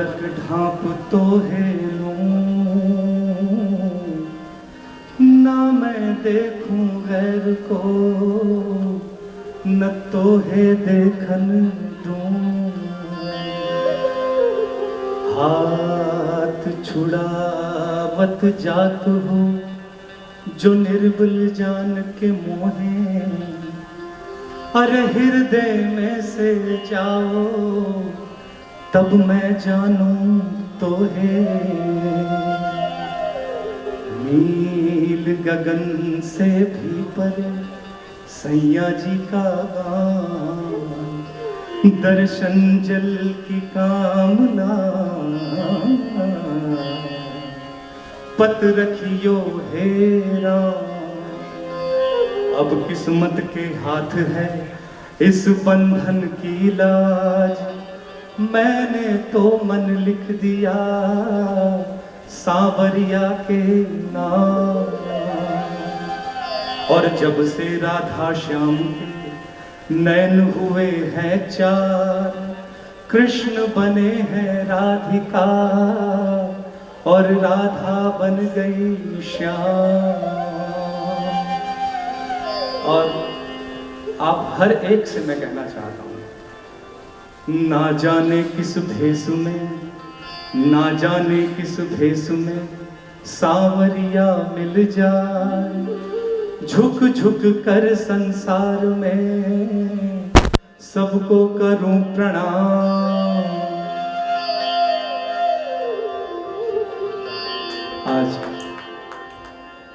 पलक ढांप तो है लूं, ना मैं देखूं गैर को, न तो है देखन दूं। हाथ छुड़ावत जात हो जो निर्बल जान के मोहे, अरे हृदय में से जाओ तब मैं जानूं तो है। नील गगन से भी पर सैया जी का गान, दर्शन जल की कामना, पत रखियो हेरा। अब किस्मत के हाथ है इस बंधन की लाज, मैंने तो मन लिख दिया सांवरिया के नाम। और जब से राधा श्याम के नैन हुए हैं चार, कृष्ण बने हैं राधिका और राधा बन गई श्याम। और आप हर एक से मैं कहना चाहता हूं, ना जाने किस भेष में, ना जाने किस भेष में सांवरिया मिल जाए, झुक झुक कर संसार में सबको करूं प्रणाम। आज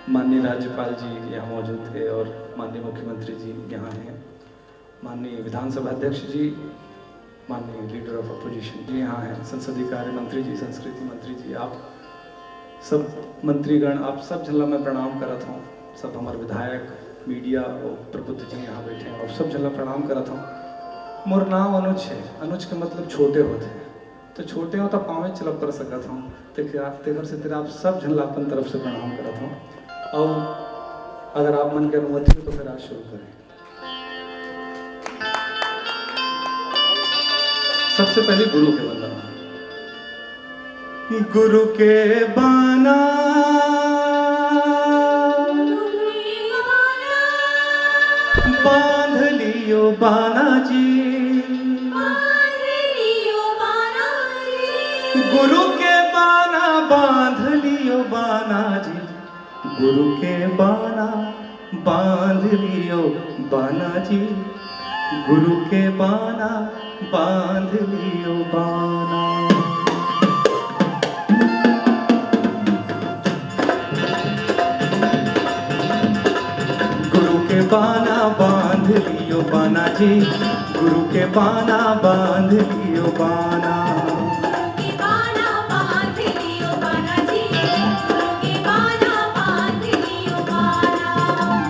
माननीय राज्यपाल जी यहाँ मौजूद थे और माननीय मुख्यमंत्री जी यहाँ हैं, माननीय विधानसभा अध्यक्ष जी, माननीय लीडर ऑफ अपोजिशन जी यहाँ हैं, संसदीय कार्य मंत्री जी, संस्कृति मंत्री जी, आप सब मंत्रीगण, आप सब झल्ला मैं प्रणाम करत हूँ। सब हमारे विधायक, मीडिया और प्रबुद्ध जी यहाँ बैठे हैं और सब झल्ला प्रणाम करत हूँ। मोर नाम अनुज है, अनुज के मतलब छोटे होते हैं, तो छोटे हो तो पाँव चलब कर सकत हूँ, तेकर से तेरा आप सब झल्ला अपन तरफ से प्रणाम करत हूँ। और अगर आप मन के अनुमति हो तो फिर आज शुरू करें। सबसे पहले गुरु के वंदना। गुरु के बाना बांध लियो बाना जी, गुरु के बाना बांध लियो बाना जी, गुरु के बाना बांध लियो बाना जी, गुरु के बाना बांध लियो बाना। गुरु के बाना बांध लियो बाना जी, गुरु के बाना बांध लियो बाना।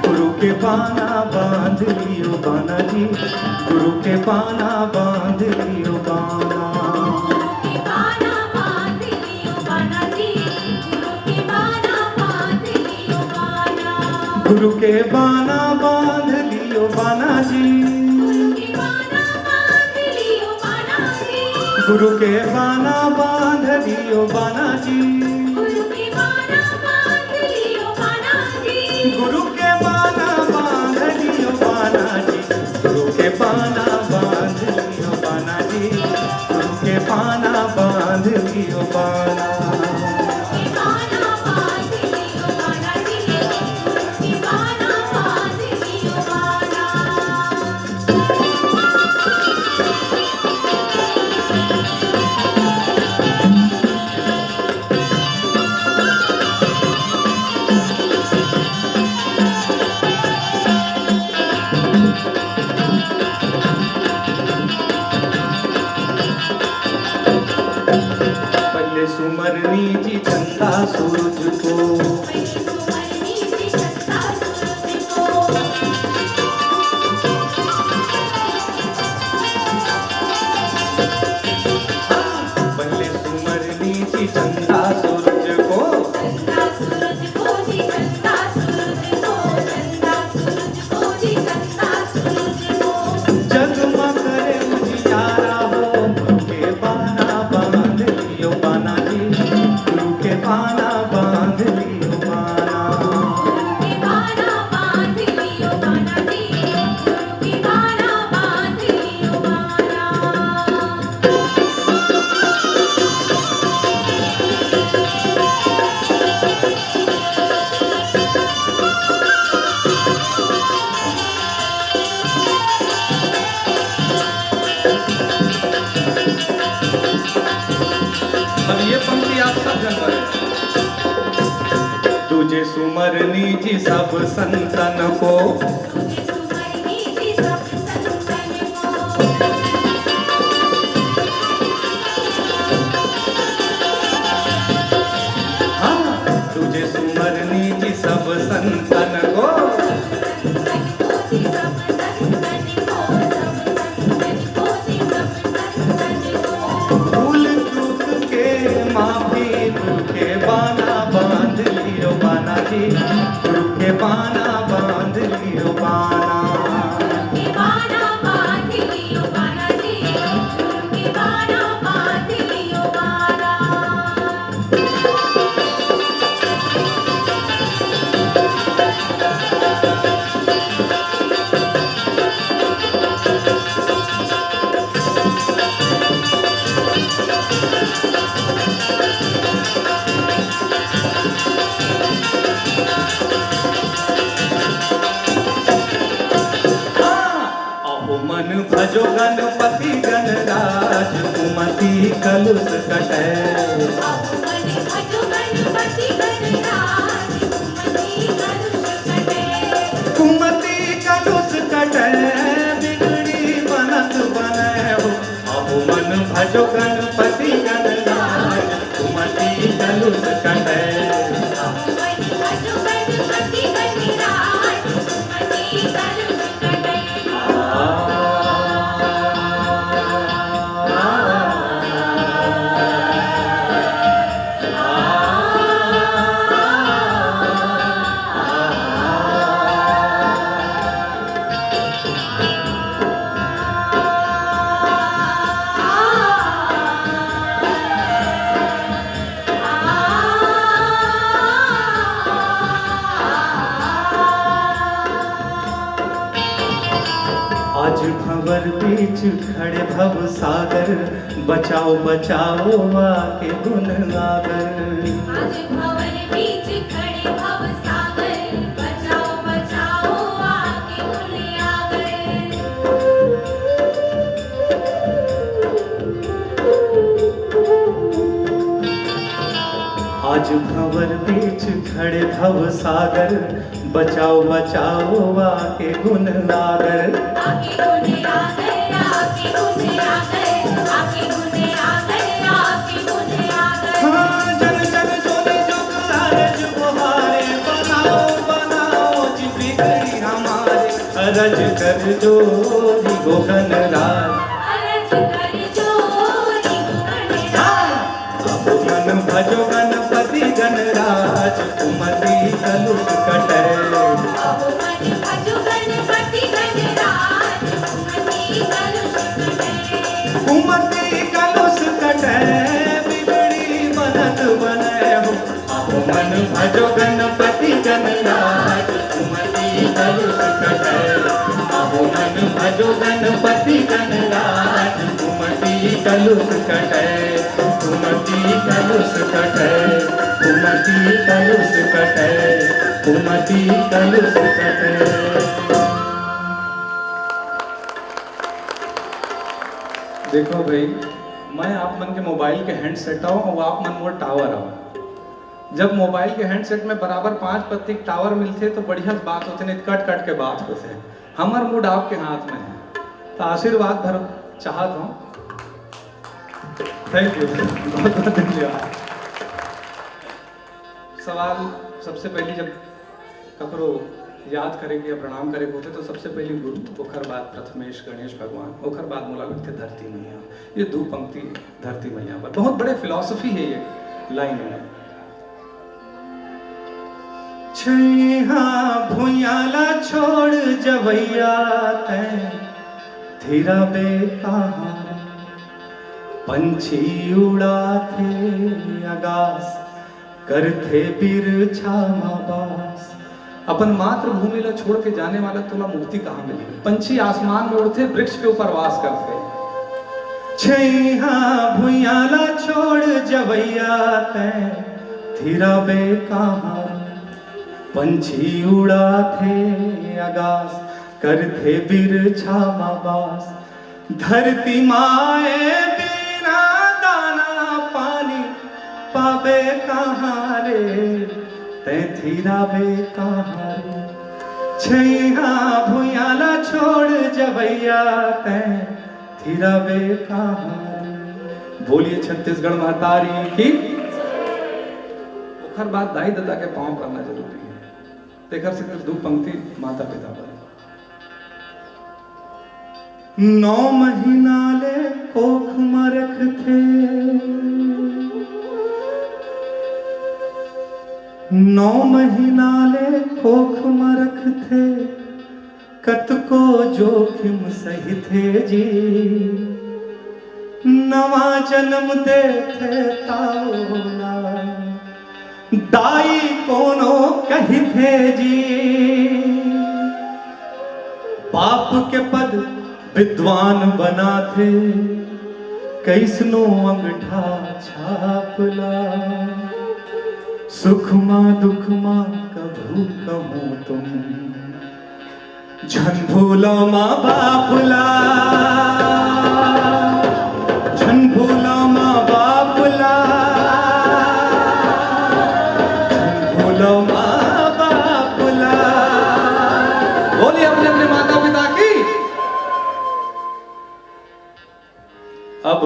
गुरु के बाना बांध लियो बाना जी, गुरु के बाना बांध लियो बाना। गुरु के बाना बांध लियो बाना जी, गुरु के बाना बांध लियो बाना जी, गुरु के बाना बांध लियो बाना जी, गुरु के बाना बांध लियो बाना जी, गुरु के बाना बांध लियो बाना। सुमरनी जी चंदा सूरज को, पहले सुमरनी जी चंदा सूरज को, जगमग करे उजियारा हो, गुरु के बाना बांध लियो अब ये पंक्ति आप सब जन पर तुझे सुमरनी जी सब संतन को, हाँ तुझे सुमरनी जी सब संतन को, गुरु के बाना बांध लियो बाना, बाना बांध लियो बाना जी, गुरु के बाना बांध लियो बाना। मन भजो गणपति गणराज कुमति कलुष कटै, मन भजो गणपति गणराज कुमति कलुष कटै, बिगड़ी बनत बनै हो। अब मन भजो गणपति गणराज कुमति कलुष कटै, आज भंवर बीच खड़े भव सागर, बचाओ बचाओ आके गुण आगर। आज भंवर बीच खड़े भव सागर, बचाओ बचाओ आके गुण आगर। आज भंवर बीच खड़े भव सागर, बचाओ बचाओ आके गुण आगर। आके गुण आगर, आके गुण आगर, आके गुण आगर, आके गुण आगर। हाँ जन जन जोने जो कारज बुहारे, बनाओ बनाओ जी बिगड़ी हमारे। अरज कर जोरी गोगन राज, अरज कर जोरी गोगन राज। अब मन भजो गणपति गणराज कुमति कलुष कटै, अब मन भजो गणपति गणराज कुमति कलुष कटै, कुमति कलुष कटै, बिगड़ी बनत बनै हो। अब मन भजो गणपति गणराज कुमति कलुष कटै, अब मन भजो गणपति गणराज कुमति कलुष कटै, कुमति कलुष कटै, कुमति कलुष कटै, कुमति कलुष कटै। देखो भाई, मैं आप मन के मोबाइल के हैंडसेट आओ और आप मन मोर टावर आओ। जब मोबाइल के हैंडसेट में बराबर 5 पत्ती टावर मिलते तो बढ़िया बात होते, नहीं कट कट के बात होते। हमार मूड आपके हाथ में है, तो आशीर्वाद भर चाहत हूँ। थैंक यू, बहुत बहुत धन्यवाद। सवाल सबसे पहले जब ककरो याद करेंगे या प्रणाम करेंगे होते तो सबसे पहले गुरु, ओखर बाद प्रथमेश गणेश भगवान, ओखर बाद मोला लगते धरती मैया। ये 2 पंक्ति धरती मैया पर बहुत बड़े फिलॉसफी है ये लाइन में। छैहा भुयाला छोड़ जवैया तैं धीरा बेकहाँ, पंछी उड़ाते आकाश करते बिरछा माबास। अपन मातृभूमि ला छोड़ के जाने वाला तुला मुक्ति कहाँ मिली? पंछी आसमान में उड़ते, वृक्ष के ऊपर वास करते। छैहा भुयाला छोड़ जवैया तैं धीरा बेकहाँ, पंछी उड़ाते आगास, करते बिरछा माबास। धरती माए बिना दाना पानी पावे कहाँ रे, तै थिरावे कहाँ रे। छैया भुयाला छोड़ जबैया, तै थिरावे कहाँ रे। बोलिए छत्तीसगढ़ महतारी की। हर बात दाई दादा के पांव करना जरूरी है। देखर से दो पंक्ति माता पिता पर। 9 महीना ले कोख में रखते, 9 महीना ले कोख में रखते, कतको जोखिम सही थे जी। नवा जन्म देते ताओला, दाई कोनो कही थे जी। बाप के पद विद्वान बना थे, कैसनो अंगठा छापला। सुख मां दुख मां कभू कहूं तुम, झन भूलो मां बापला। झन भूलो मां बापला, बोलिए अपने अपने माता पिता की। अब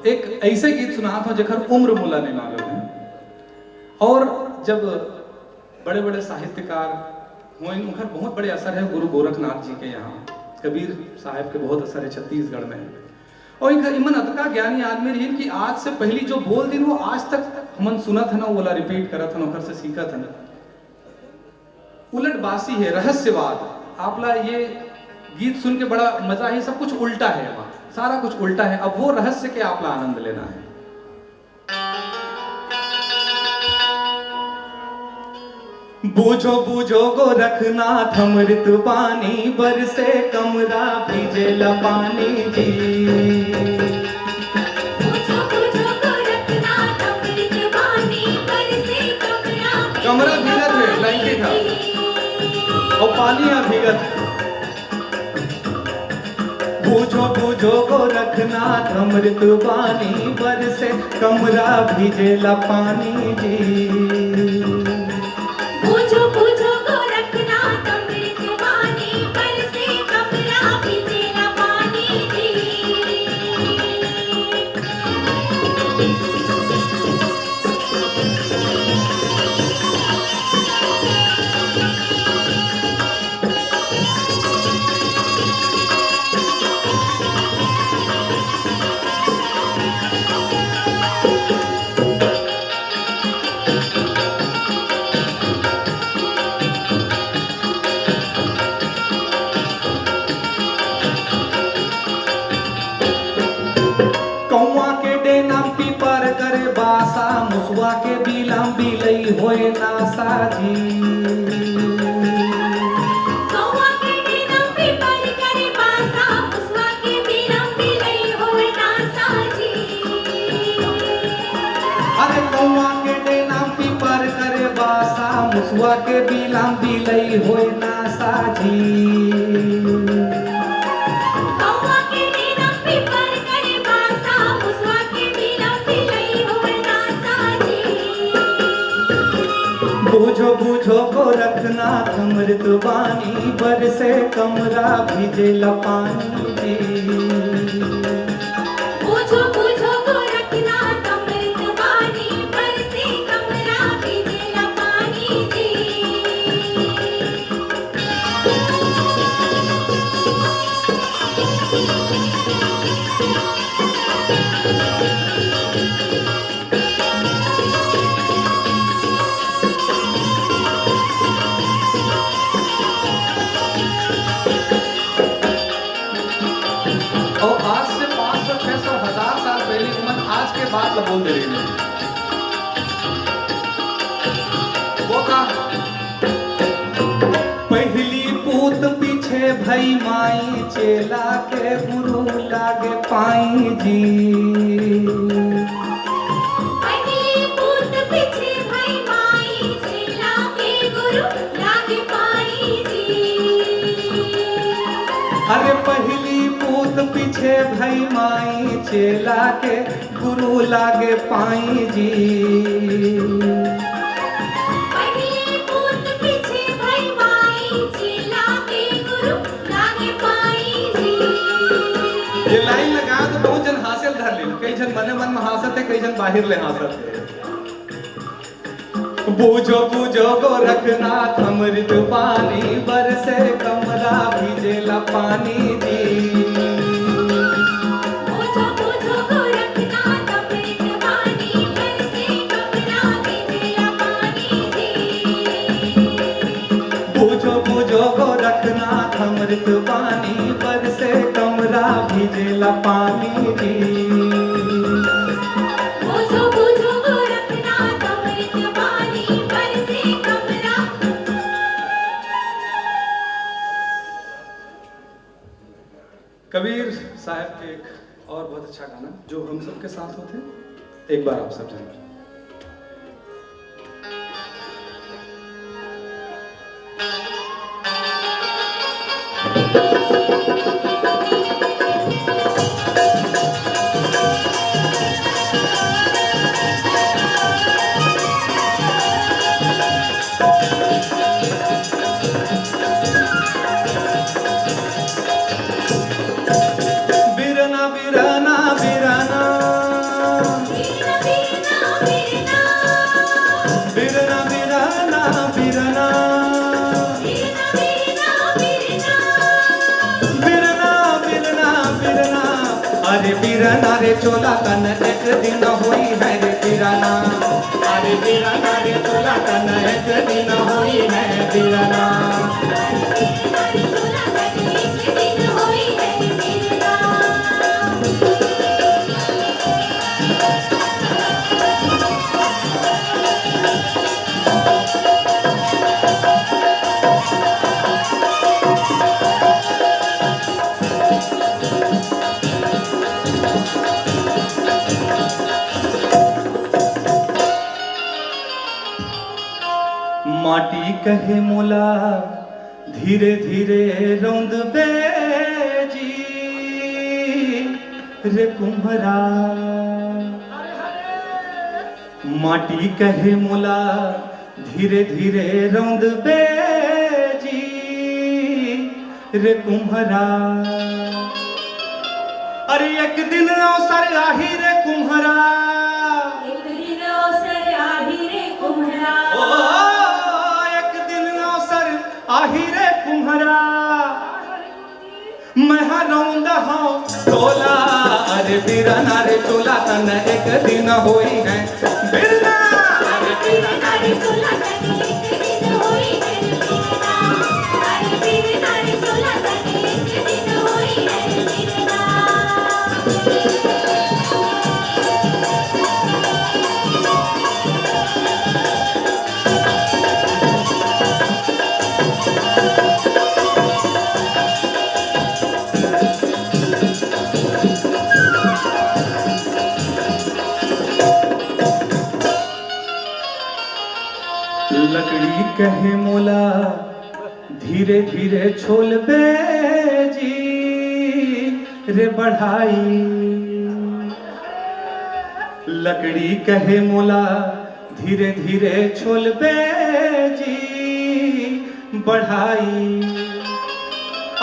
एक ऐसे गीत सुना था जखर उम्र मुला नहीं मालूम है। और जब बड़े बड़े साहित्यकार हुए, उनका बहुत बड़े असर है गुरु गोरखनाथ जी के यहाँ। कबीर साहब के बहुत असर है छत्तीसगढ़ में। और इनका इमन अतका ज्ञानी आदमी रही कि आज से पहली जो बोल दिन वो आज तक हमन सुना था ना, वो वाला रिपीट करा था, नौकर से सीखा था ना। उलटबासी है, रहस्यवाद। आपला ये गीत सुन के बड़ा मजा है। सब कुछ उल्टा है, वहां सारा कुछ उल्टा है। अब वो रहस्य के आपला आनंद लेना है। बूझो बूझो गोरखनाथ अमृत पानी, बरसे कमरा भिजेला पानी जी। बूझो बूझो गोरखनाथ अमृत पानी, बरसे कमरा भीगत है, ब्लैंकेट था और पानी यहाँ भीगत। बूझो बूझो गोरखनाथ अमृत पानी, बरसे कमरा भिजेला पानी जी। बूझो बूझो गोरखनाथ अमृत पानी, बरसे कमरा भिजेला पानी जी। मुसवा के बिलाम बिलई होए नासा जी। कौवा के बिलाम पीपर करे बासा, मुसवा के बिलाम बिलई होए नासा जी। अरे कौवा के डेनाम पीपर करे बासा, मुसवा के बिलाम बिलई होए नासा जी। बूझो बूझो गोरखनाथ अमृत वाणी, बरसे कमरा भिजेला पानी जी। बूझो बूझो गोरखनाथ अमृत वाणी, बरसे कमरा भिजेला पानी जी। और आज से 500, 600, 1000 साल पहले उम्र आज के बाद बोल दे रही है। वो का पहली पूत पीछे भई माई, चेला के गुरु लागे पाई जी। पहली पूत पीछे भई माई, चेला के गुरु अरे पहली पूत पीछे भई माई, चेला के गुरु लागे पाई जी। पहली पूत पीछे भई माई, चेला के गुरु लागे पाई जी। ये लाइन लगा तो बहुत जन हासिल धर ले, कई जन मने मन में हासत है, कई जन बाहर ले हासत है। बूझो बूझो गोरखनाथ अमृत पानी, बरसे कमला भिजेला पानी जी। बूझो बूझो गोरखनाथ अमृत पानी, बरसे कमला भिजेला पानी जी। बूझो बूझो गोरखनाथ अमृत पानी, बरसे कमला भिजेला पानी जी। बूझो बूझो गोरखनाथ अमृत पानी, बरसे कमला। कबीर साहब के एक और बहुत अच्छा गाना जो हम सबके साथ होते हैं, एक बार आप सब जानिए। बिरना बिरना बिरना बीना बीना बीना, बिरना बिरना बिरना बीना बीना, बिरना बिरना। अरे बिरना रे चोला तन एक दिन होई है रे बिरना। अरे बिरना रे चोला तन एक दिन होई है बिरना। चोला तन एक दिन होई है बीना। माटी कहे मोला धीरे धीरे रौंद बेजी रे कुम्हरा। माटी कहे मोला धीरे धीरे रौंद बेजी रे कुम्हरा। अरे एक दिन अवसर आही रे कुम्हरा। एक दिन अवसर आही रे कुम्हरा। ओ एक दिन अवसर आही रे कुम्हरा। मैं रौंदा हूँ तोला। अरे बिरना रे चोला तन एक दिन होई है बिरना। अरे बिरना रे चोला तन एक दिन होई है बीना। अरे बीना रे चोला तन एक दिन होई है बीना। लकड़ी कहे मोला धीरे धीरे छोल बेजी रे बढ़ाई। लकड़ी कहे मोला धीरे धीरे छोल बेजी बढ़ाई।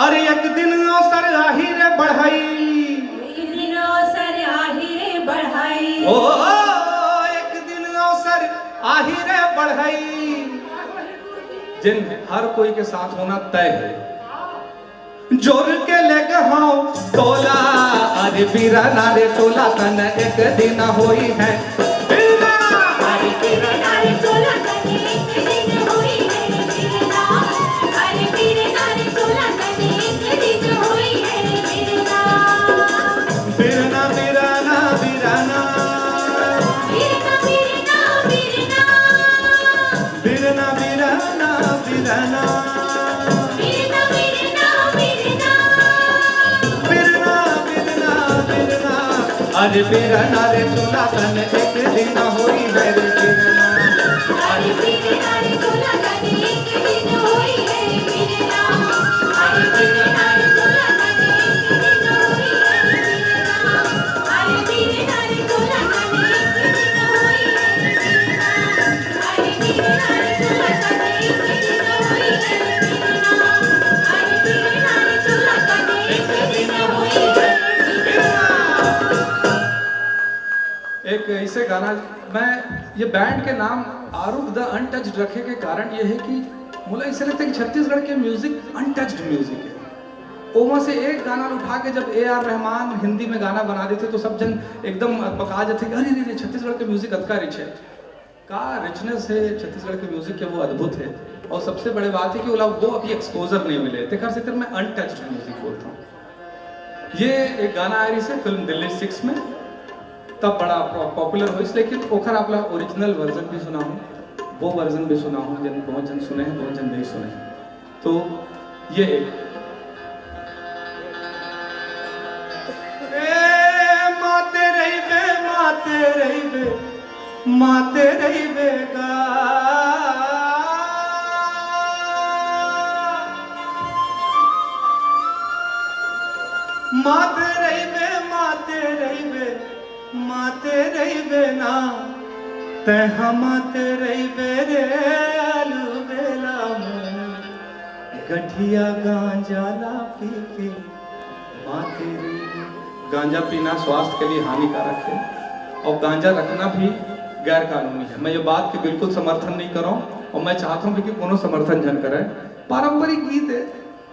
अरे एक दिन अवसर आही रे बढ़ाई। एक दिन अवसर आही रे बढ़ाई। ओ एक दिन अवसर आही रे बढ़ाई। जिन हर कोई के साथ होना तय है। जोर के ले गहाओ तोला। अरे बिरना रे चोला तन एक दिन होई है बिरना। अरे बिरना अरे चोला तन एक दिन होई है बीना। अरे बीना रे चोला तन एक दिन होई है बीना। बिरना बिरना बिरना बीना बीना बीना, बिरना बिरना बिरना बीना बीना बीना, बिरना बिरना बिरना। अरे बिरना रे चोला तन एक दिन होई है रे बिरना। अरे बीना रे चोला तन एक दिन होई है बीना। अरे बीना रे चोला से गाना, मैं ये बैंड के नाम आरूफ द अनटच्ड रखे के कारण ये है कि मुझे ऐसे लगता है कि छत्तीसगढ़ के म्यूजिक अनटच्ड म्यूजिक है। ओमा से एक गाना उठा के जब A.R. रहमान हिंदी में गाना बना देते तो सब जन एकदम पका जाते कि अरे रे छत्तीसगढ़ के म्यूजिक अतका रिच है, का रिचनेस है छत्तीसगढ़ के म्यूजिक के, वो अद्भुत है। और सबसे बड़ी बात है कि वो अभी एक्सपोजर नहीं मिले तेखर से मैं अनटच्ड म्यूजिक बोलता हूँ। ये एक गाना आ रही से फिल्म दिल्ली 6 में, तब बड़ा पॉपुलर हुई, लेकिन ओखर आपला ओरिजिनल वर्जन भी सुना हूँ, वो वर्जन भी सुना हूँ, जन बहुत जन सुने हैं, बहुत जन नहीं सुने हैं। तो ये एक माते रही बेगा माते रही बे ना ते माते रही बे रे आलू बेला में गठिया गांजा ला पी के माते रही बे। गांजा पीना स्वास्थ्य के लिए हानिकारक है और गांजा रखना भी गैर कानूनी है। मैं ये बात की बिल्कुल समर्थन नहीं कर रहा हूँ और मैं चाहता हूँ कि कोनो समर्थन जन करे। पारंपरिक गीत है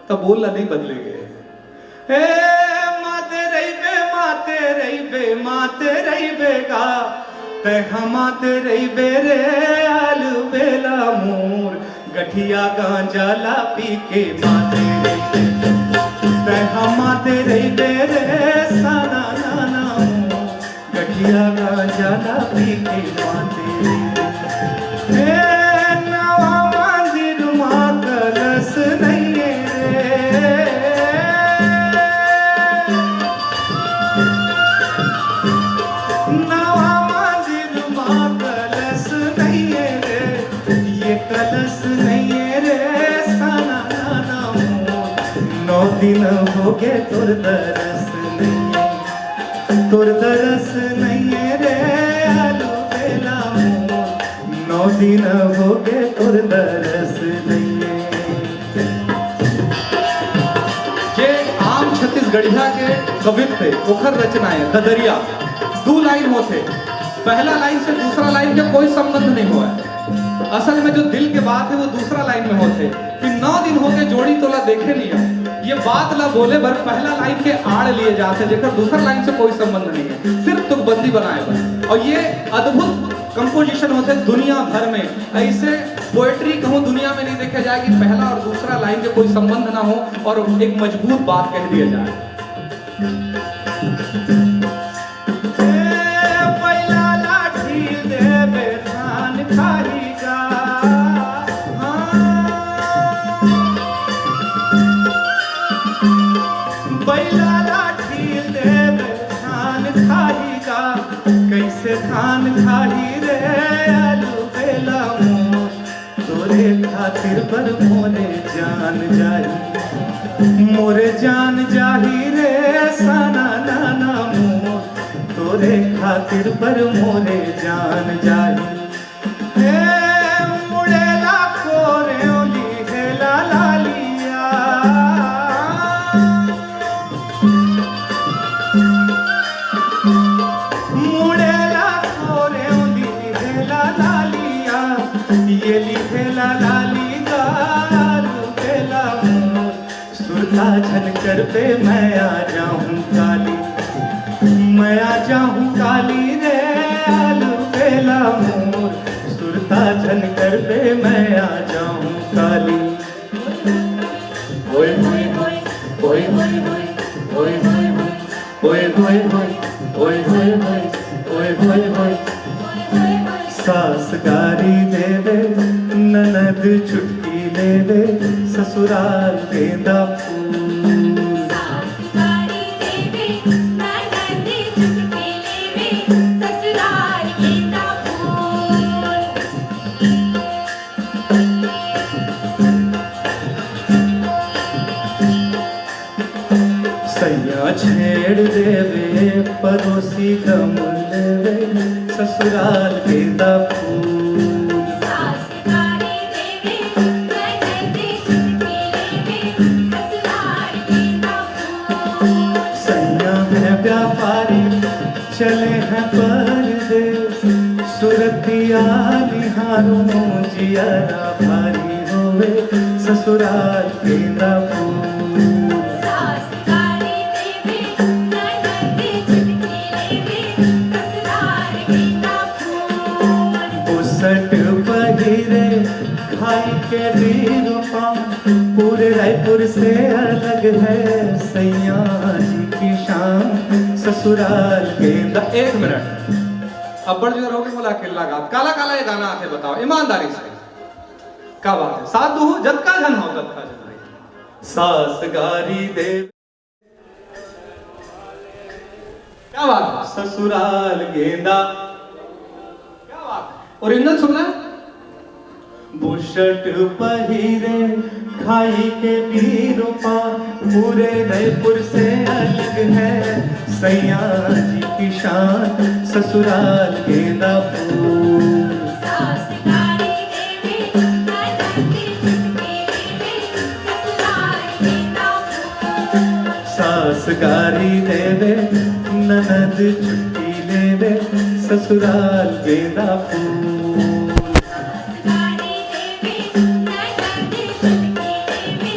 तब बोलना नहीं बदलेंगे। माते रही बेगा ते माते रही बे रे आलू बेला मोर गठिया गांजा ला पी के माते रही ते माते रही बे रे साना नाना मोर गठिया गांजा ला पी के माते रही नवा मंदिर माँ कलश नहीं दिन हो गए तुर दरस नहीं रे आलू बेला मोर 9 दिन हो गए तुर दरस नहीं। ये आम छत्तीसगढ़िया के कवित थे, ओखर रचना है ददरिया। 2 लाइन होते, पहला लाइन से दूसरा लाइन का कोई संबंध नहीं हुआ है। असल में जो दिल के बात है वो दूसरा लाइन में होते कि 9 दिन हो गए जोड़ी तोला देखे नहीं है। ये बात ला बोले बर पहला लाइन के आड़ लिए जाते जेकर दूसरा लाइन से कोई संबंध नहीं है, सिर्फ तुकबंदी बनाए बर। और ये अद्भुत कंपोजिशन होते दुनिया भर में। ऐसे पोएट्री कहूँ दुनिया में नहीं देखा जाए कि पहला और दूसरा लाइन के कोई संबंध ना हो और एक मजबूत बात कह दिया जाए। कैसे धान खाही रे आलू बेला मोर तोरे खातिर पर मोरे जान जाही रे साना नाना मोर तोरे खातिर पर मोरे जान जाही। मुड़े लाखो रे ओली हेला लालिया ये लिखेला लाली गालू बेला मोर सुरता झनकर पे मैं आ जाऊं काली रे आलू बेला मोर सुरता झनकर पे मैं आ जाऊं काली। ओए होए होए ओए होए होए ओए होए होए ओए होए होए ओए होए होए सास गारी देवे ननद छुटकी लेवे ससुराल गेंदा फूल। सास गारी देवे ननद छुटकी लेवे ससुराल गेंदा फूल। सैया छेड़ देवे पड़ोसी गम लेवे ससुराल गेंदा फूल। सास गारी देवे ननद छुटकी लेवे ससुराल गेंदा फूल। सैया है व्यापारी चले हैं परदेस रहिया निहारो जियरा भारी होवे ससुराल गेंदा फूल। सास गारी देवे ननद चुटकी लेवे ससुराल गेंदा फूल। बुसट पहिरे खाई के बीरूपा पूरे रायपुर से अलग है सैया जी की शान ससुराल गेंदा। एक मिनट, अब्बड़ जो रहोगे बोला किल्ला गात काला काला ये गाना आके बताओ ईमानदारी से, क्या बात है? साथ दू जत का जन हो तत का जन भाई। सास गारी दे क्या बात है? ससुराल गेंदा। क्या बात है? ओरिजिनल सुनना है? बुशट पहिरे खाई के बीरूपा पूरे रायपुर से अलग है सैया जी की शान ससुराल गेंदा फूल। सास गारी देवे ननद चुटकी लेवे ससुराल गेंदा फूल। सास गारी देवे ननद छुट्टी लेवे ससुराल गेंदा फूल। गारी देवे ननद चुटकी लेवे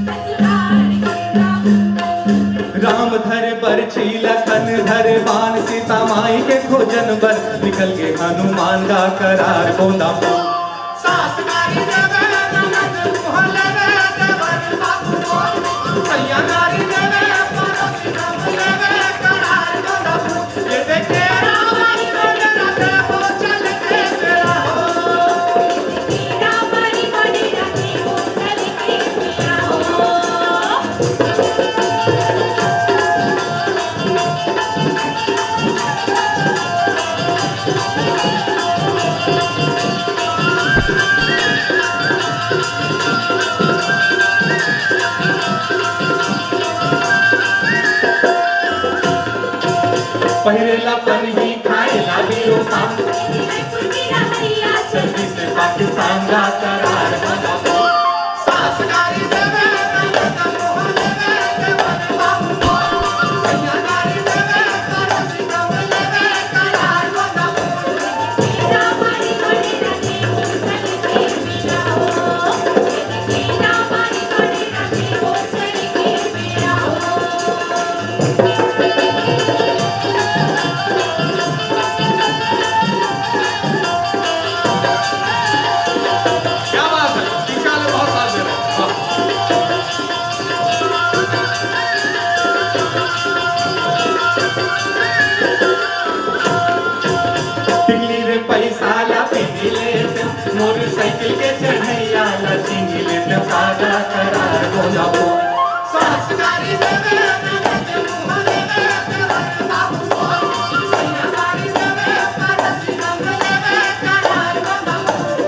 ससुराल गेंदा फूल। राम धर बरछी लखन धर बाण सीता माई के खोजन बर निकल के हनुमान का करार गोंदा फूल। सास गारी देवे ननद मुहल्ले देवर बाबू बोल सैया गारी देवे पड़ोसी राम देवे करार गोंदा फूल। ये देखे रामारी बड़ा दे हो चल के मेरा हो। रामारी बड़ी रखे हो चल के मेरा हो। पहिरेला पनही खाएला बीरूपा रायपुर की रहरिया चलती से पाकिस्तान का करार गोंदा फूल। सास गारी देवे ननद मुहल्ले देवर बाबू बोल सैया गारी देवे पड़ोसी राम देवे करार गोंदा फूल। रामारी बड़ी रखे हो चल के मेरा हो। रामारी बड़ी रखे हो चल के मेरा हो। क्या बात है? टीका वाले बहुत साथ दे रहे हैं। वाह। टिकली रे पैसा ला पिंगले मोटरसाइकिल के चढ़ैया ला चिंगले ते सादा करार गोंदा फूल। सास गारी देवे ननद मुहल्ले देवर बाबू बोल सैया गारी देवे पड़ोसी राम देवे करार गोंदा फूल।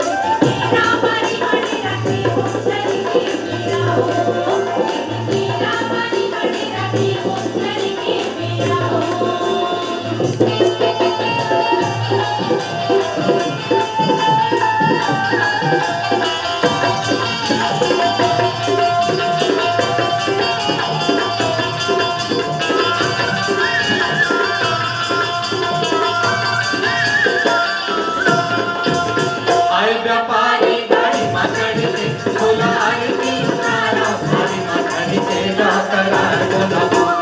रामारी बड़ी रखे हो चल के मेरा हो। रामारी बड़ी रखे हो चल के मेरा हो। आए व्यापारी गाड़ी माचड़ी से बोला आरती उतारा भारी माचड़ी से गा करार गोंदा फूल।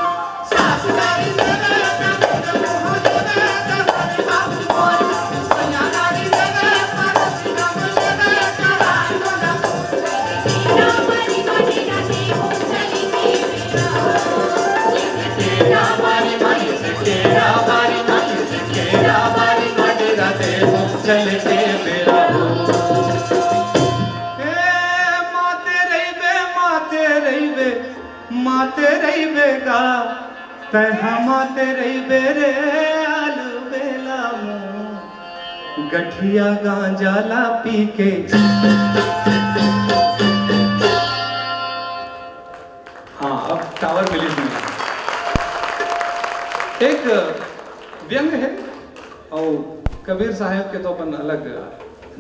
सास गारी देवे ननद मुहल्ले देवर बाबू बोल सैया गारी देवे पड़ोसी राम देवे करार गोंदा फूल। रामारी बड़ी रखे हो चल के मेरा हो। केरा बारी माई से केरा बारी माई से केरा बारी मडरा दे हो चल के मेरा हो। माते रहिबे गा तह माते रहिबे रे आलू बेला मुँह गठिया गांजा ला पी के। हाँ, अब टावर रिलीज में एक व्यंग है और कबीर साहब के तो अपन अलग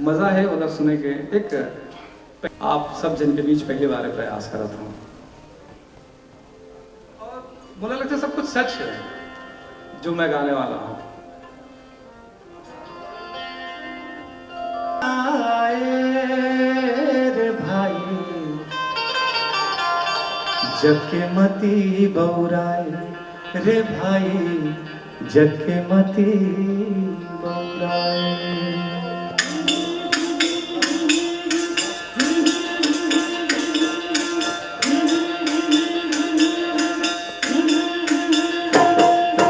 मजा है उधर सुने के। एक आप सब जन के बीच पहली बार प्रयास करत हूँ और मुझे लगता है सब कुछ सच है जो मैं गाने वाला हूँ। जग मती बौराए रे भाई, जग मती बौराए।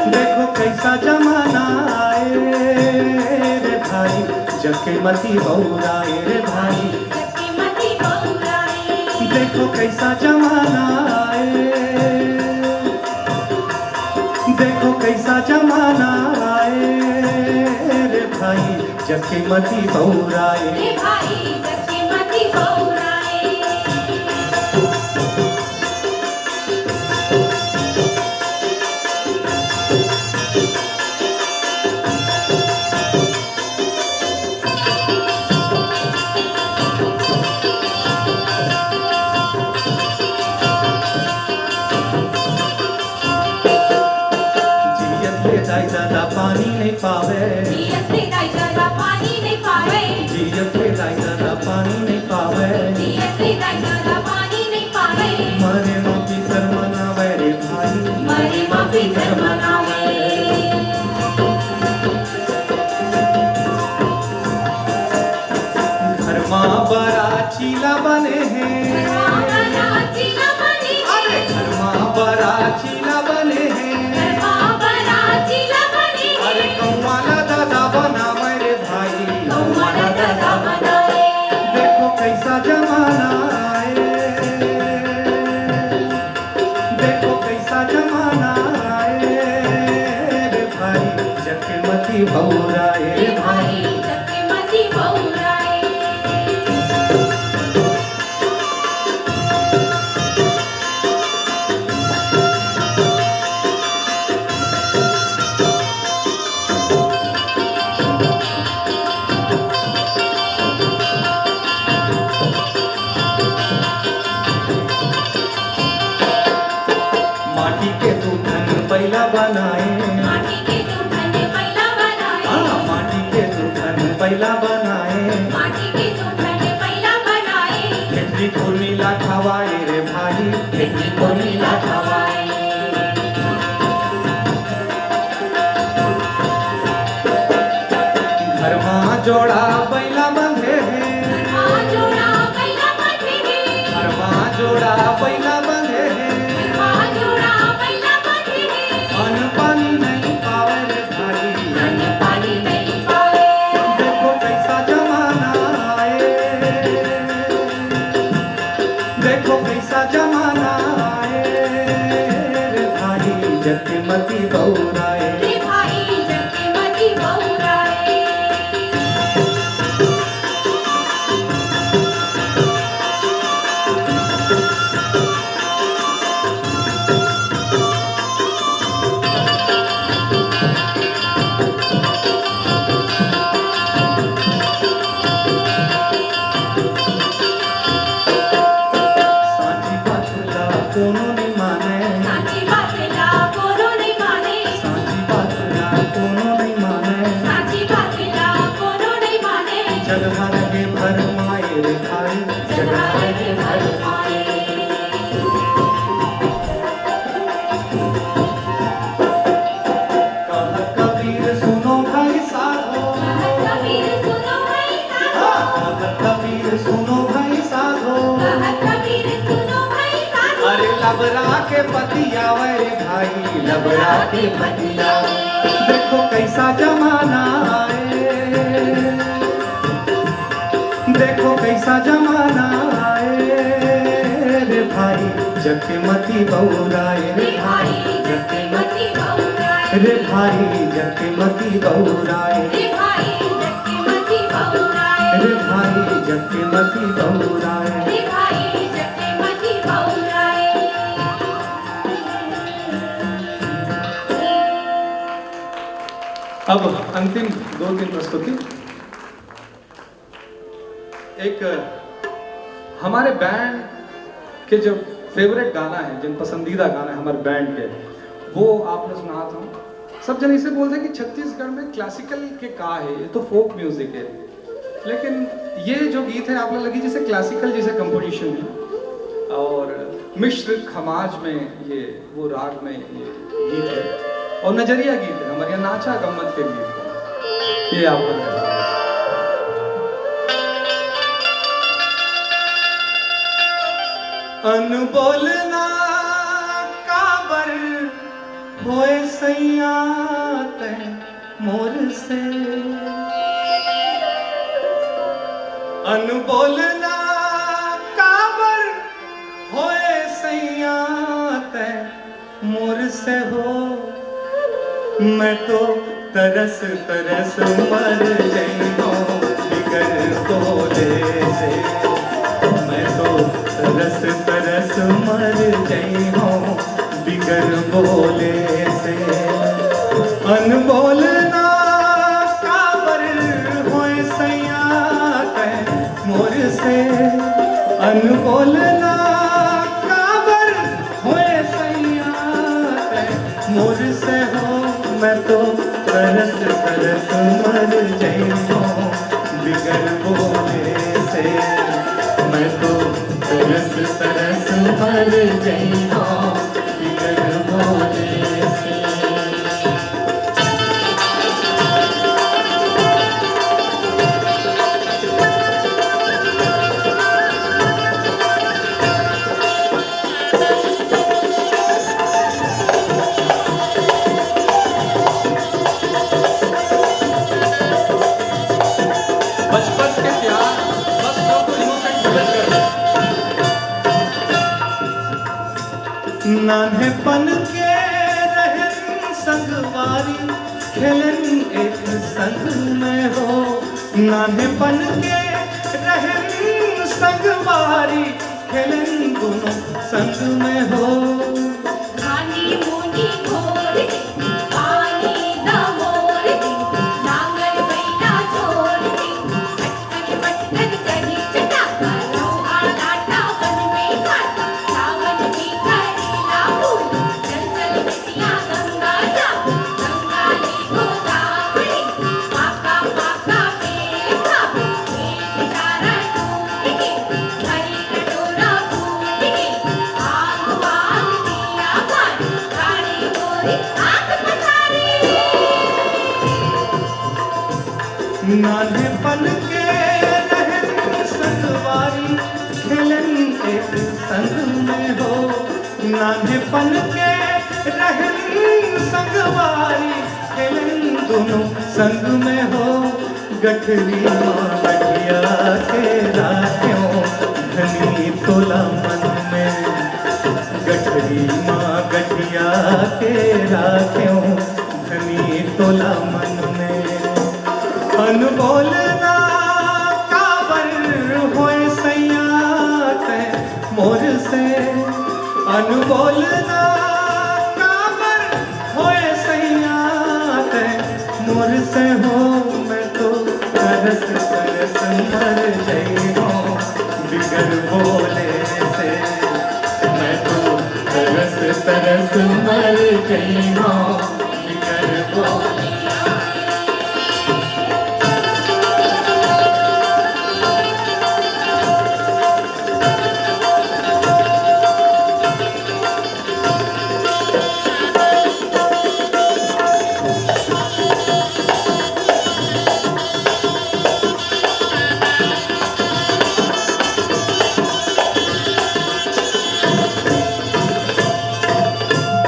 देखो कैसा जमाना आए रे भाई, जग मती बौराए रे भाई, जगमती बौराए। देखो कैसा जमाना आए, देखो कैसा जमाना आए रे भाई, जगमती बौराए। रे भाई जगमती बौराए। जियत ले जाय दादा पानी नहीं पावे, जियत ले जाय दादा पानी नहीं पावे, जियत ले जाय दादा पानी नहीं पावे, जियत ले जाय दादा पानी नहीं पावे। मरे माँ पितर मनावे रे भाई, मरे माँ पितर मनावे। घर माँ बड़ा चीला बने हैं, बड़ा चीला बने हैं। अरे घर माँ बड़ा चीला बने हैं, बड़ा चीला बने हैं। अरे कौवाला दादा बना मेरे भाई, कौवाला दादा बनाए। देखो कैसा जमाना आए, देखो कैसा जमाना आए रे भाई, जगमती बौराए रे भाई जगमती बौराए। माटी के दूधन पहला बनाए, माटी के चूल्हे पहला बनाए। हाँ माटी के दूधन पहला बनाए, माटी के चूल्हे पहला बनाए। खेतरी को नीला खवाए रे भाई, खेती को नीला खवाए। घर माँ जोड़ा बैला बंधे हैं, माँ जोड़ा पहला बंधे हैं। घर माँ जोड़ा बैला बंधे हैं, माँ जोड़ा पहला बंधे हैं। अन्न पानी नहीं पावे रे भाई, अन्न पानी नहीं पाए। देखो कैसा जमाना आए, देखो कैसा जमाना आए रे भाई, जगमती बौराए। रे भाई जगमती बौराए। साची बातला कोनो नहीं माने, साची बातेला कोनो नहीं माने। साची बातला कोनो नहीं माने, साची बातेला कोनो नहीं माने। जग भर के भर माए रे भाई, जग भर के भर माए। कहत कबीर सुनो भाई साधो, कबीर सुनो भाई साधो। कहत कबीर सुनो भाई साधो, कबीर सुनो भाई साधो। अरे लबरा के पतिया रे भाई, लबरा के पतिया। देखो कैसा जमाना आए, देखो कैसा जमाना आए रे भाई, जगमती बौराए रे रे भाई भाई, जगमती बौराए। रे भाई जगमती बौराए, रे भाई जगमती बौराए। रे भाई जगमती बौराए। रे भाई जगमती बौराए। अब अंतिम 2-3 प्रस्तुति। एक हमारे बैंड के जो फेवरेट गाना है, जिन पसंदीदा गाना है हमारे बैंड के, वो आपने सुना था। सब जन इसे बोलते हैं कि छत्तीसगढ़ में क्लासिकल के का है, ये तो फोक म्यूजिक है, लेकिन ये जो गीत है आपने लगी जैसे क्लासिकल जैसे कंपोजिशन है। और मिश्र खमाज में ये वो राग में ये गीत है और नजरिया गीत है, हमारे यहाँ नाचा गम्मत के गीत है। ये आपको अनबोलना काबर होए सैया तै मोर से, अनबोलना काबर होए सैया तै मोर से हो। मैं तो तरस तरस मर जइयो बिगर तोरे से, मैं तो तरस तरस मर जइयो बिगर बोले से। अनबोलना काबर होए सैया तै मोर से, अनबोलना काबर होए सैया तै मोर से हो। मैं तो तरस तरस मर जइयो बिगर बोले से, मैं तो तरस तरस मर जइयो बिगर बोले से। बचपन के प्यार बस लोग को इनोसेंट समझ कर नान्हेपन के रहन संगवारी खेलन एक संग में हो। नान्हेपन के रहन संगवारी खेलन दोनों संग में हो। खानी मुनी घोर दी, पानी दमोर दी, नांगल बैला छोड़ दी, अटकन पटकन करी चटाका, लोहा लाटा वन में काटा, सावन की करीला फूल, चल चल बिटिया गंगा जा, गंगा की गोदावरी, पाका पाका पेड़ा, एक तारा टूट के, हरी कटोरा फूट के, आग वाग दिया भार, काली गोरी आग पसारी। नान्हेपन के रहन संगवारी खेलन एक संग में हो। नान्हेपन के रहन संगवारी खेलन दोनों संग में हो। गठरी माँ गठिया के राख्यों धनी तोला मन में, गठरी माँ गठिया के राख्यों धनी तोला मन में। अनबोलना काबर होए सैया तै मोर से, अनबोलना काबर होए सैया तै मोर से हो। मैं तो तरस तरस मर जइयो बिगर बोले से, मैं तो तरस तरस मर जइयो बिगर बोले।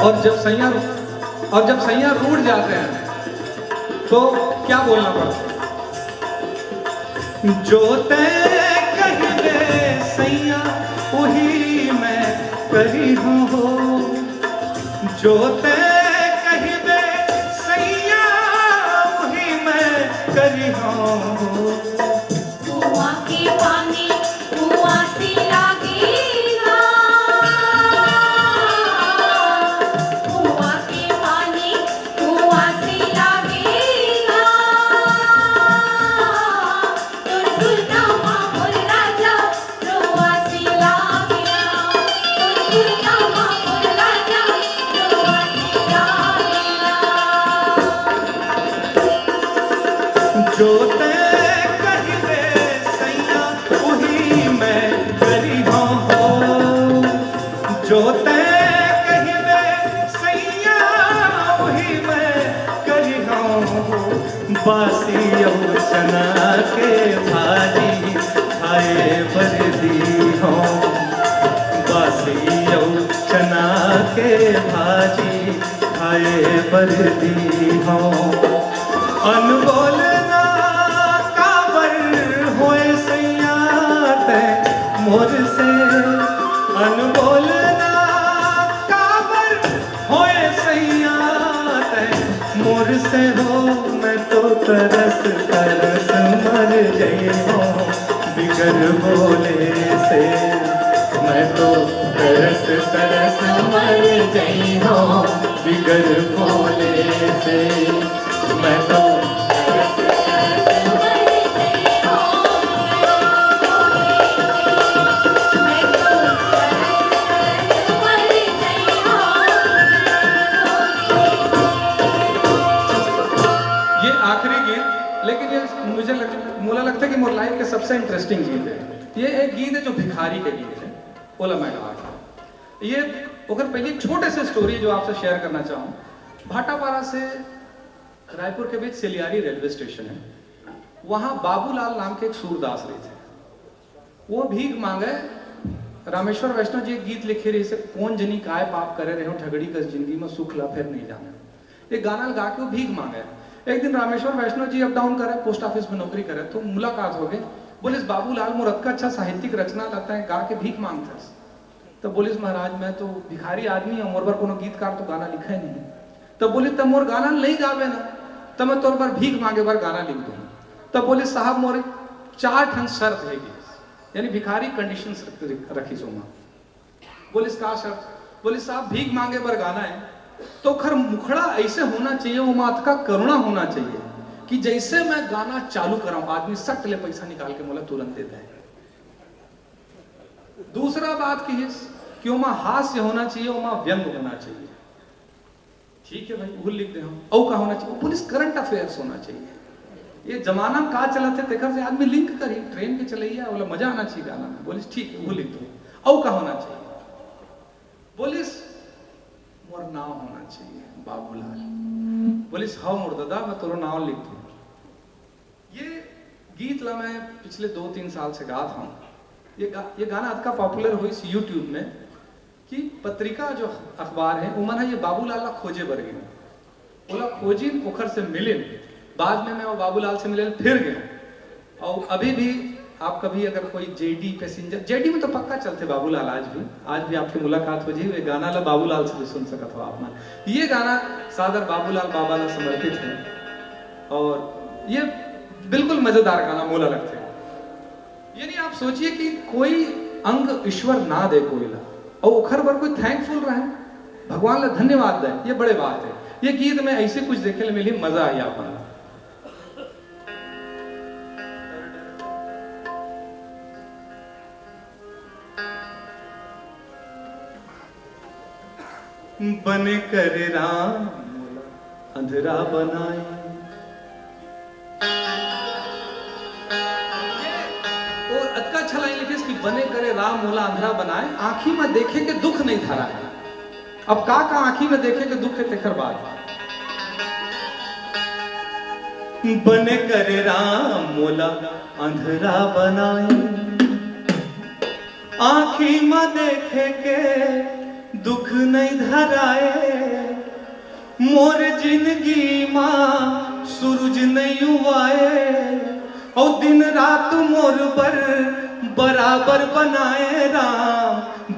और जब सैया रूठ जाते हैं तो क्या बोलना पड़ता है? जो तय कहबे सैया वही मैं करी हो। जो तय कहबे सैया वही मैं करी हो। कुआं के पानी कुआं से लागेगा, कुआं के पानी कुआं से लागेगा, तोर सुल्तामा मोर राजा रोआ से लागेगा, तोर सुल्तामा मोर राजा रोआ से लागेगा। जो तय कहबे सैया वही मैं करी हो। बासी चना के भाजी खाए बरदी हो, बासी चना के भाजी खाए बरदी हो। अनबोल ना काबर होए सैया ते मोर से, अनबोल ना काबर होए सैया ते मोर से हो। मैं तो तरस तरस मर गई हो बिगर बोले से, मैं तो तरस तरस मर गई हो बिगर बोले से, मैं तो तरस तरस मर गई हो मैं तो मर गई हो। ये आखिरी गीत, लेकिन ये मुझे मुझे लगता है कि मोर लाइफ के सबसे इंटरेस्टिंग गीत है। ये एक गीत है जो भिखारी के गीत है, ओला मैडम। ये अगर पहले एक छोटे से स्टोरी जो आपसे शेयर करना चाहूँ। भाटापारा से रायपुर के बीच सेलियारी रेलवे स्टेशन है, वहाँ बाबूलाल नाम के एक सूरदास रहे थे। वो भीख मांगे। रामेश्वर वैष्णव जी एक गीत लिखे रही से, कौन जनी काय पाप करे रहे हो ठगड़ी का जिंदगी में सुख ला फिर नहीं जाना। एक गाना गा के वो भीख मांगे। एक दिन रामेश्वर वैष्णव जी अप डाउन करे, पोस्ट ऑफिस में नौकरी करे, तो मुलाकात हो गई। बोलिस बाबूलाल मुरत का अच्छा साहित्यिक रचना लाता है, गा के भीख मांगता है। तो बोलिस महाराज मैं तो भिखारी आदमी हूँ, मोर बार कोनो गीतकार तो गाना लिखा ही नहीं। तो बोली तब मोर गाना नहीं गावे ना, तो मैं तोर बार भीख मांगे बार गाना लिख दूँ। तब बोले साहब मोर 4 ठन शर्त है, यानी भिखारी कंडीशंस रखी सोमा। बोलिस का शर्त? बोले साहब भीख मांगे बार गाना है तो खर मुखड़ा ऐसे होना चाहिए, वो मात का करुणा होना चाहिए कि जैसे मैं गाना चालू कराऊं आदमी सट ले पैसा निकाल के मोला तुरंत देता है। दूसरा बात की है कि वहां हास्य होना चाहिए, वहां व्यंग होना चाहिए। ठीक है भाई, वो लिख दे हम। औ का होना चाहिए, पुलिस करंट अफेयर्स होना चाहिए। ये जमाना का चलते तेखर से आदमी लिंक करी, ट्रेन के चलैया बोला मजा आना चाहिए गाना में। बोलिस ठीक है, वो लिख दो। औ का होना चाहिए? बोलिस मोर नाम होना चाहिए बाबूलाल। बोलिस हाँ मोर दादा मैं तोरो नाम लिख दूं। ये गीत ला मैं पिछले 2-3 साल से गा था। ये गाना अतका पॉपुलर हुई यूट्यूब में कि पत्रिका जो अखबार है उमन है ये बाबूलाल ला खोजे बर गए। बोला खोजी पोखर से मिले, बाद में मैं वो बाबूलाल से मिले फिर गया। और अभी भी आप कभी अगर कोई जेडी पैसेंजर, जेडी में तो पक्का चलते बाबूलाल आज भी आपकी मुलाकात हो जाए। गाना ला बाबूलाल से भी सुन सकत हो आप। ये गाना सादर बाबूलाल बाबा ला समर्पित है और ये बिल्कुल मजेदार गाना मोला लगते है। यानी आप सोचिए कि कोई अंग ईश्वर ना दे कोई ला और उखर पर कोई थैंकफुल रहे, भगवान ला धन्यवाद दे, ये बड़े बात है। ये गीत में ऐसे कुछ देखे मिली, मजा आई आपन। बने कर राम अंधेरा बनाए, और अक्का छलाई लिखे कि बने करे राम मोला अंधेरा बनाए, आंखी में देखे के दुख नहीं धरा है। अब का आंखी में देखे के दुख है तेखर बात। बने कर राम मोला अंधेरा बनाए, आंखी में देखे के दुख नहीं धराए। मोर जिंदगी मां सूरज नहीं हुआए और दिन रात मोर पर बराबर बनाए। राम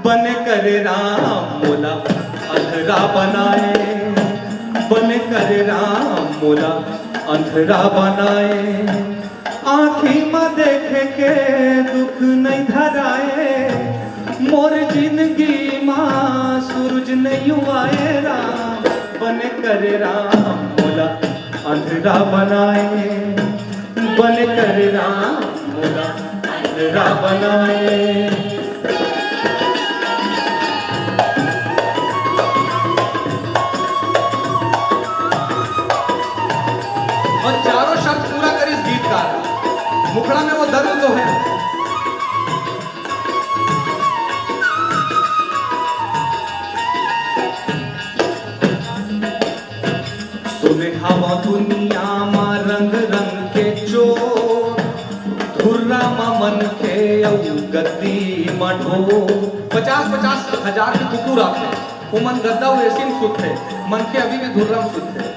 बने कर राम मोला अंधेरा बनाए, बने कर राम मोला अंधेरा बनाए। आँखी में देखे के दुख नहीं धराए, मोर जिंदगी मां सूरज नहीं हुआए। राम बने कर राम मोला अंधेरा बनाए, बने कर राम मोला अंधेरा बनाए। और चारों शब्द पूरा कर इस गीत का, मुखड़ा में वो दर्द तो है। सुने हवा दुनिया मा रंग 50,000 के कुकुर आते वो मन गद्दा वो ऐसी सुत है मन के अभी भी धुर्रम सुत है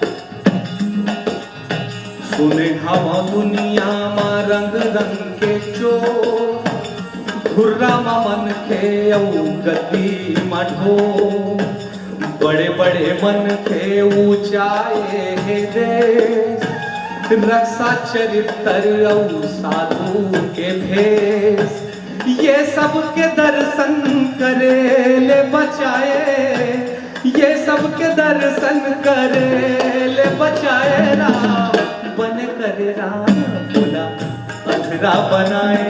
सुने हवा दुनिया मा रंग रंग के चोर धुर्रा मा मन के औ गद्दी मठो बड़े बड़े मन के ऊंचाए है देश रक्षा चरित्र औ साधु के भेष ये सब के दर्शन करे ले बचाए ये सब के दर्शन करे ले बचाए राम बन करे राम बोला अंधेरा बनाए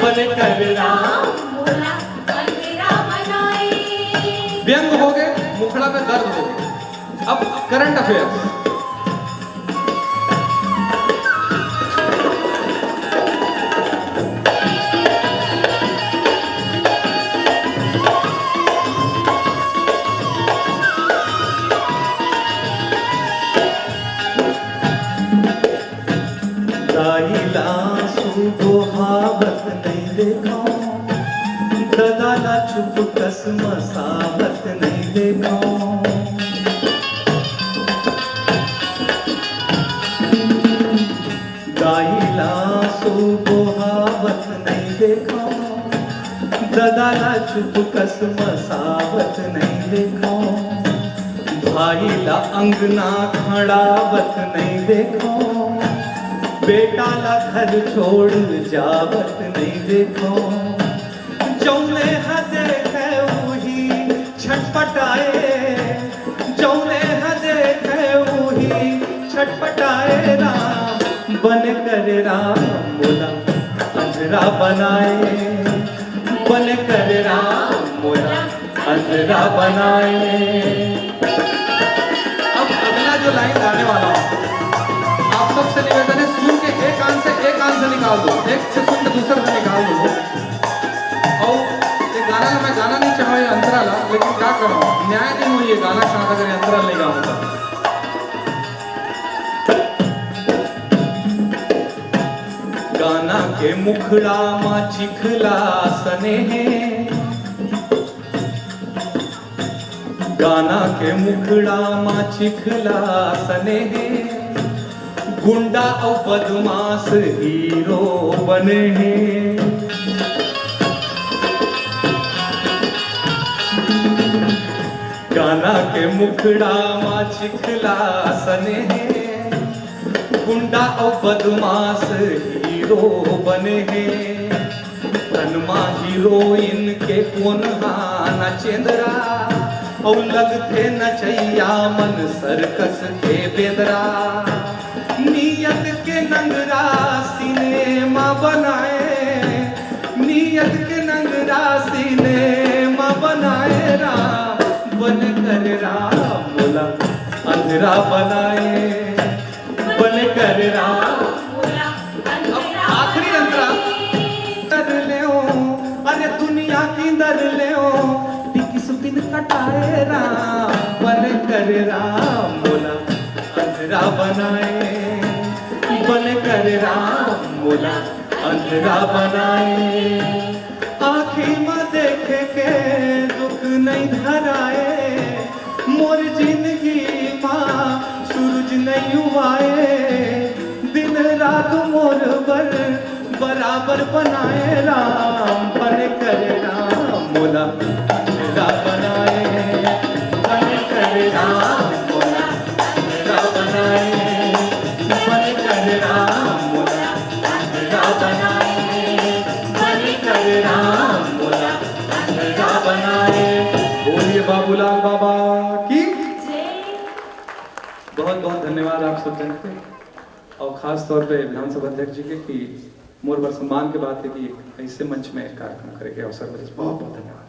बन करे राम बोला अंधेरा बनाए। व्यंग हो गए मुखड़ा में दर्द हो गए अब करंट अफेयर्स ददाला चुप कस मसावत नहीं देखो गाइला सुबोहावत नहीं देखो ददाला चुप कस मसावत नहीं देखो भाईला अंगना खड़ावत नहीं देखो बेटा ला घर छोड़ जावत नहीं देखो जौने हदे है वही छटपटाए जौने हदे है वही छटपटाए राम बन कर राम बोला अंधेरा बनाए बन कर राम बोला अंधेरा बनाए। अब अगला जो लाइन गाने वाला आप सबसे निवेदन है सुन के एक कान से निकाल दो एक से सुन के दूसरे से निकाल दो और ये गाना मैं गाना नहीं चाहूँ ये अंतरा ला लेकिन क्या करूँ न्याय नहीं हुई ये गाना चाहता अगर अंतरा नहीं गाऊंगा गाना के मुखड़ा मा चिखला सने गाना के मुखड़ा मा चिखला सने गुंडा और बदमाश हीरो बने हैं गाना के मुखड़ा मा चिखला सने गुंडा और बदमाश हीरो बने हैं तनमा हीरोइन के कोन हाना चेंदरा और लगते नचैया मन सर्कस के बेदरा नियत के नंगरा सिनेमा बनाए नियत के नंगरा सिनेमा बनाए राम बन कर राम बोला अंधेरा बनाए बन कर राम बोला अंधेरा आखिरी अंतरा कर ले अरे दुनिया की दर ले टिकी सुपिन कटाए राम बन कर राम बोला अंधेरा बनाए बन कर राम बोला अंधेरा बनाए आँखी में देखे के दुख नहीं धराए मोर जिंदगी माँ सूरज नहीं हुआए दिन रात मोर बराबर बनाए राम बन कर राम बोला अंधेरा बनाए बन कर राम बोला अंधेरा बनाए बन कर राम बोला अंधेरा बनाए बन कर राम बोला अंधेरा बनाए। बोलिए बाबूलाल बाबा की बहुत बहुत धन्यवाद आप सब जन के और खास तौर पे विधानसभा अध्यक्ष जी के कि मोर बर सम्मान के बात है कि ऐसे मंच में कार्यक्रम करे के अवसर पर बहुत बहुत धन्यवाद।